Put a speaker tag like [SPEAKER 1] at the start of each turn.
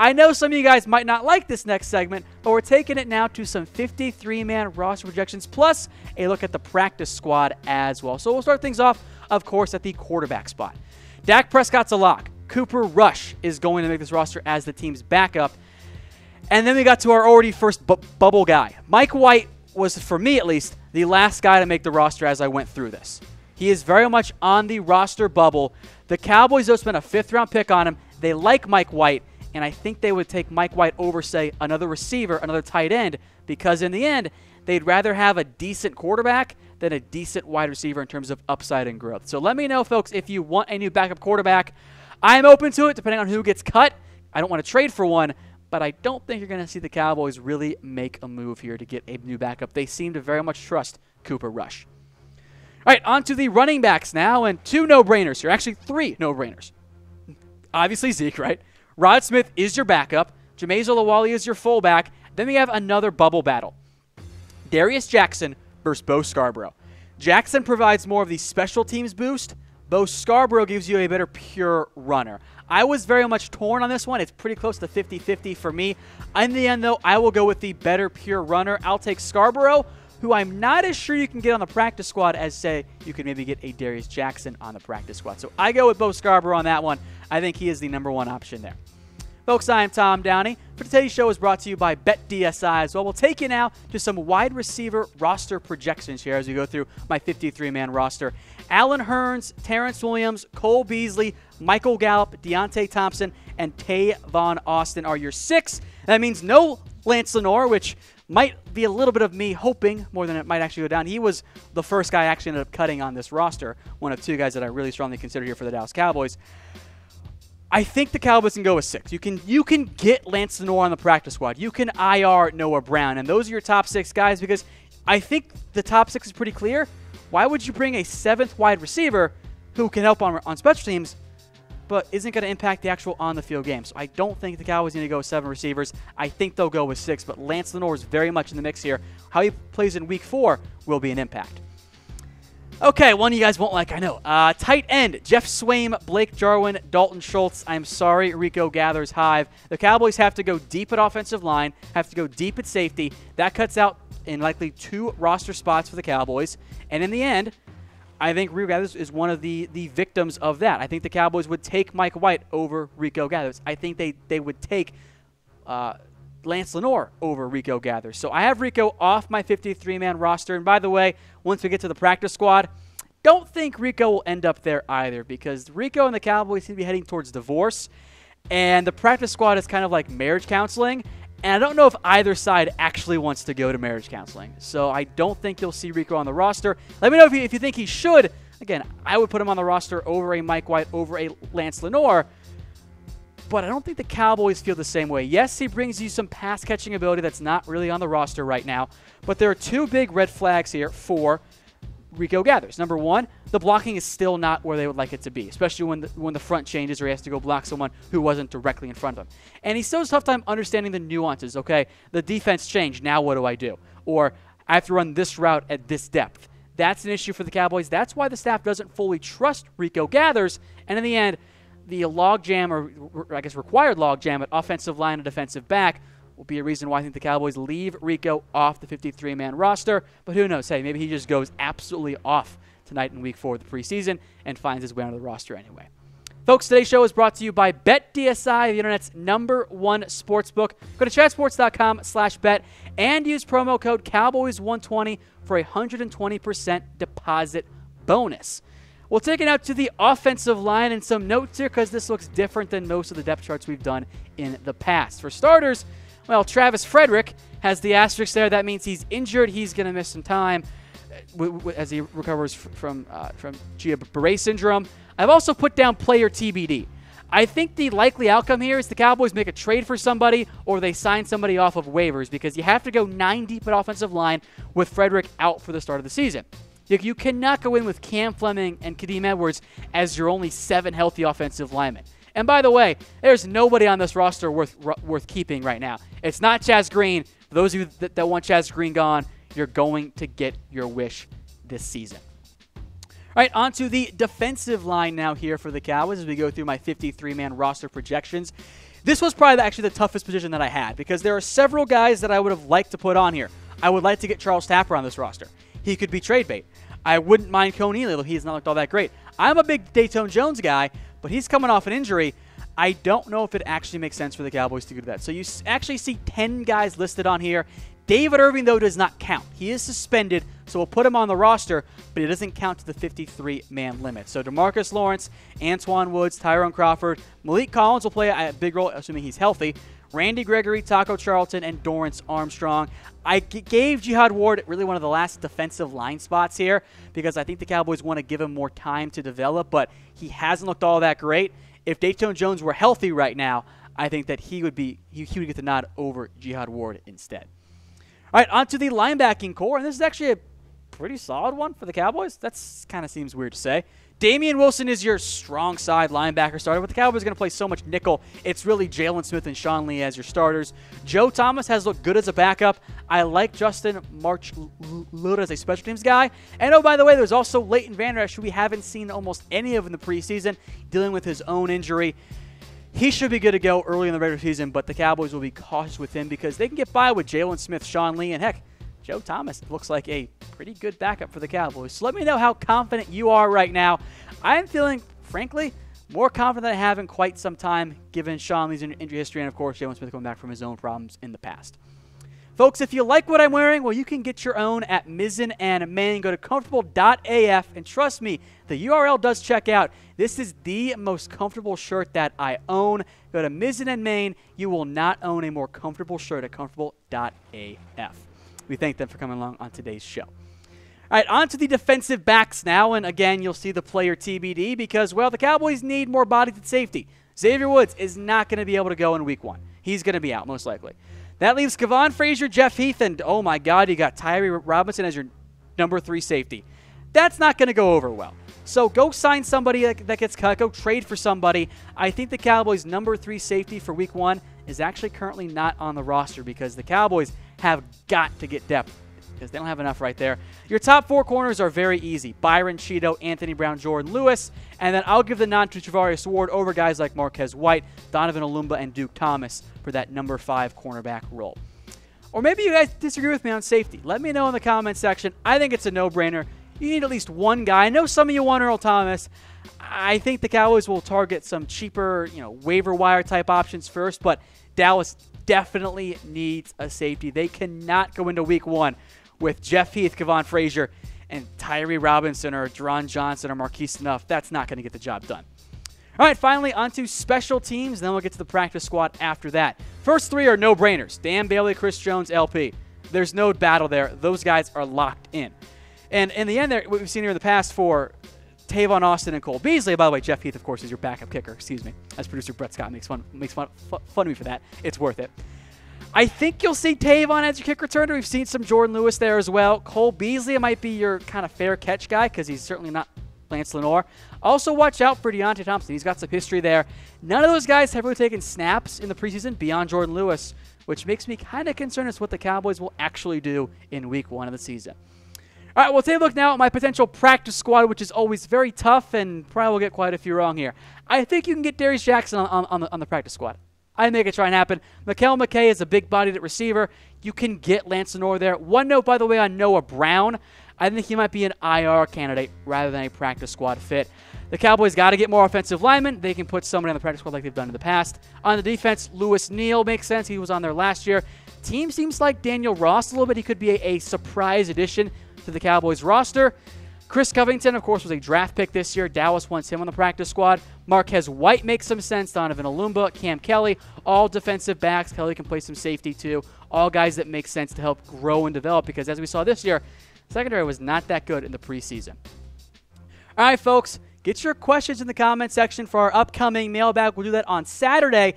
[SPEAKER 1] I know some of you guys might not like this next segment, but we're taking it now to some 53-man roster projections, plus a look at the practice squad as well. So we'll start things off, of course, at the quarterback spot. Dak Prescott's a lock. Cooper Rush is going to make this roster as the team's backup. And then we got to our already first bubble guy. Mike White was, for me at least, the last guy to make the roster as I went through this. He is very much on the roster bubble. The Cowboys, though, spent a 5th-round pick on him. They like Mike White, and I think they would take Mike White over, say, another receiver, another tight end, because in the end, they'd rather have a decent quarterback than a decent wide receiver in terms of upside and growth. So let me know, folks, if you want a new backup quarterback. I'm open to it, depending on who gets cut. I don't want to trade for one, but I don't think you're going to see the Cowboys really make a move here to get a new backup. They seem to very much trust Cooper Rush. All right, on to the running backs now, and 2 no-brainers here. Actually, 3 no-brainers. Obviously Zeke, right? Rod Smith is your backup. Jamize Olawale is your fullback. Then we have another bubble battle. Darius Jackson versus Bo Scarbrough. Jackson provides more of the special teams boost. Bo Scarbrough gives you a better pure runner. I was very much torn on this one. It's pretty close to 50-50 for me. In the end, though, I will go with the better pure runner. I'll take Scarbrough, who I'm not as sure you can get on the practice squad as, say, you could maybe get a Darius Jackson on the practice squad. So I go with Bo Scarbrough on that one. I think he is the #1 option there. Folks, I am Tom Downey. For today's show is brought to you by BetDSI as well. We'll take you now to some wide receiver roster projections here as we go through my 53-man roster. Allen Hurns, Terrance Williams, Cole Beasley, Michael Gallup, Deonte Thompson, and Tavon Austin are your 6. That means no Lance Lenoir, which might be a little bit of me hoping more than it might actually go down. He was the first guy I actually ended up cutting on this roster, one of 2 guys that I really strongly consider here for the Dallas Cowboys. I think the Cowboys can go with 6. You can get Lance Lenoir on the practice squad. You can IR Noah Brown, and those are your top 6 guys because I think the top 6 is pretty clear. Why would you bring a 7th wide receiver who can help on special teams but isn't going to impact the actual on-the-field game? So I don't think the Cowboys need to go with 7 receivers. I think they'll go with 6, but Lance Lenoir is very much in the mix here. How he plays in Week 4 will be an impact. Okay, one you guys won't like, I know. Tight end, Geoff Swaim, Blake Jarwin, Dalton Schultz. I'm sorry, Rico Gathers Hive. The Cowboys have to go deep at offensive line, have to go deep at safety. That cuts out in likely 2 roster spots for the Cowboys. And in the end, I think Rico Gathers is one of the victims of that. I think the Cowboys would take Mike White over Rico Gathers. I think they would take Lance Lenoir over Rico Gathers. So I have Rico off my 53-man roster. And by the way, once we get to the practice squad, don't think Rico will end up there either because Rico and the Cowboys seem to be heading towards divorce. And the practice squad is kind of like marriage counseling. And I don't know if either side actually wants to go to marriage counseling. So I don't think you'll see Rico on the roster. Let me know if you think he should. Again, I would put him on the roster over a Mike White, over a Lance Lenoir. But I don't think the Cowboys feel the same way. Yes, he brings you some pass-catching ability that's not really on the roster right now. But there are 2 big red flags here for Rico Gathers. Number 1, the blocking is still not where they would like it to be, especially when the front changes or he has to go block someone who wasn't directly in front of him. And he still has a tough time understanding the nuances. Okay, the defense changed. Now what do I do? Or I have to run this route at this depth. That's an issue for the Cowboys. That's why the staff doesn't fully trust Rico Gathers. And in the end, the logjam, or I guess required logjam at offensive line and defensive back will be a reason why I think the Cowboys leave Rico off the 53-man roster. But who knows? Hey, maybe he just goes absolutely off tonight in Week 4 of the preseason and finds his way onto the roster anyway. Folks, today's show is brought to you by BetDSI, the internet's #1 sportsbook. Go to chatsports.com/bet and use promo code Cowboys120 for a 120% deposit bonus. We'll take it out to the offensive line and some notes here because this looks different than most of the depth charts we've done in the past. For starters, well, Travis Frederick has the asterisk there. That means he's injured. He's going to miss some time as he recovers from Guillain-Barré syndrome. I've also put down player TBD. I think the likely outcome here is the Cowboys make a trade for somebody or they sign somebody off of waivers because you have to go 9 deep at offensive line with Frederick out for the start of the season. You cannot go in with Cam Fleming and Kadeem Edwards as your only 7 healthy offensive linemen. And by the way, there's nobody on this roster worth keeping right now. It's not Chaz Green. For those of you that want Chaz Green gone, you're going to get your wish this season. All right, on to the defensive line now here for the Cowboys as we go through my 53-man roster projections. This was probably actually the toughest position that I had because there are several guys that I would have liked to put on here. I would like to get Charles Tapper on this roster. He could be trade bait. I wouldn't mind Coney, though he's not looked all that great. I'm a big Dayton Jones guy, but he's coming off an injury. I don't know if it actually makes sense for the Cowboys to do that. So you actually see 10 guys listed on here. David Irving, though, does not count. He is suspended, so we'll put him on the roster, but it doesn't count to the 53-man limit. So DeMarcus Lawrence, Antoine Woods, Tyrone Crawford, Malik Collins will play a big role, assuming he's healthy. Randy Gregory, Taco Charlton, and Dorrance Armstrong. I gave Jihad Ward really one of the last defensive line spots here because I think the Cowboys want to give him more time to develop, but he hasn't looked all that great. If Dayton Jones were healthy right now, I think that he would get the nod over Jihad Ward instead. All right, on to the linebacking core, and this is actually a pretty solid one for the Cowboys. That kind of seems weird to say. Damian Wilson is your strong side linebacker starter, but the Cowboys are going to play so much nickel. It's really Jalen Smith and Sean Lee as your starters. Joe Thomas has looked good as a backup. I like Justin Marchluda as a special teams guy. And oh, by the way, there's also Leighton Vander Esch, who we haven't seen almost any of in the preseason, dealing with his own injury. He should be good to go early in the regular season, but the Cowboys will be cautious with him because they can get by with Jalen Smith, Sean Lee, and heck, Joe Thomas looks like a pretty good backup for the Cowboys. So let me know how confident you are right now. I'm feeling, frankly, more confident than I have in quite some time, given Sean Lee's injury history and, of course, Jalen Smith coming back from his own problems in the past. Folks, if you like what I'm wearing, well, you can get your own at Mizzen and Main. Go to comfortable.af, and trust me, the URL does check out. This is the most comfortable shirt that I own. Go to Mizzen and Main. You will not own a more comfortable shirt at comfortable.af. We thank them for coming along on today's show. All right, on to the defensive backs now, and again, you'll see the player TBD because, well, the Cowboys need more bodies at safety. Xavier Woods is not going to be able to go in week 1. He's going to be out, most likely. That leaves Kevon Frazier, Jeff Heath, and, oh, my God, you got Tyree Robinson as your number 3 safety. That's not going to go over well. So go sign somebody that gets cut. Go trade for somebody. I think the Cowboys' number 3 safety for week 1 is actually currently not on the roster because the Cowboys have got to get depth because they don't have enough right there. Your top 4 corners are very easy. Byron Cheeto, Anthony Brown, Jordan Lewis. And then I'll give the nod to Travarius Ward over guys like Marquez White, Donovan Olumba, and Duke Thomas for that number 5 cornerback role. Or maybe you guys disagree with me on safety. Let me know in the comments section. I think it's a no-brainer. You need at least one guy. I know some of you want Earl Thomas. I think the Cowboys will target some cheaper, waiver wire type options first, but Dallas definitely needs a safety. They cannot go into week 1 with Jeff Heath, Kevon Frazier, and Tyree Robinson or Deron Johnson or Marquise Snuff. That's not going to get the job done. All right, finally, on to special teams. Then we'll get to the practice squad after that. First 3 are no-brainers. Dan Bailey, Chris Jones, LP. There's no battle there. Those guys are locked in. And in the end, there, what we've seen here in the past for Tavon Austin and Cole Beasley. By the way, Jeff Heath, of course, is your backup kicker. Excuse me. As producer Brett Scott makes fun of me for that. It's worth it. I think you'll see Tavon as your kick returner. We've seen some Jordan Lewis there as well. Cole Beasley might be your kind of fair catch guy because he's certainly not Lance Lenoir. Also, watch out for Deonte Thompson. He's got some history there. None of those guys have really taken snaps in the preseason beyond Jordan Lewis, which makes me kind of concerned as to what the Cowboys will actually do in week 1 of the season. All right, we'll take a look now at my potential practice squad, which is always very tough and probably will get quite a few wrong here. I think you can get Darius Jackson on the practice squad. I'd make it try and happen. Mikael McKay is a big-bodied receiver. You can get Lance Lenoir there. One note, by the way, on Noah Brown. I think he might be an IR candidate rather than a practice squad fit. The Cowboys got to get more offensive linemen. They can put somebody on the practice squad like they've done in the past. On the defense, Lewis Neal makes sense. He was on there last year. Team seems like Daniel Ross a little bit. He could be a surprise addition to the Cowboys roster. Chris Covington, of course, was a draft pick this year. Dallas wants him on the practice squad. Marquez White makes some sense. Donovan Olumba, Cam Kelly, all defensive backs. Kelly can play some safety too. All guys that make sense to help grow and develop because as we saw this year, secondary was not that good in the preseason. All right, folks, get your questions in the comment section for our upcoming mailbag. We'll do that on Saturday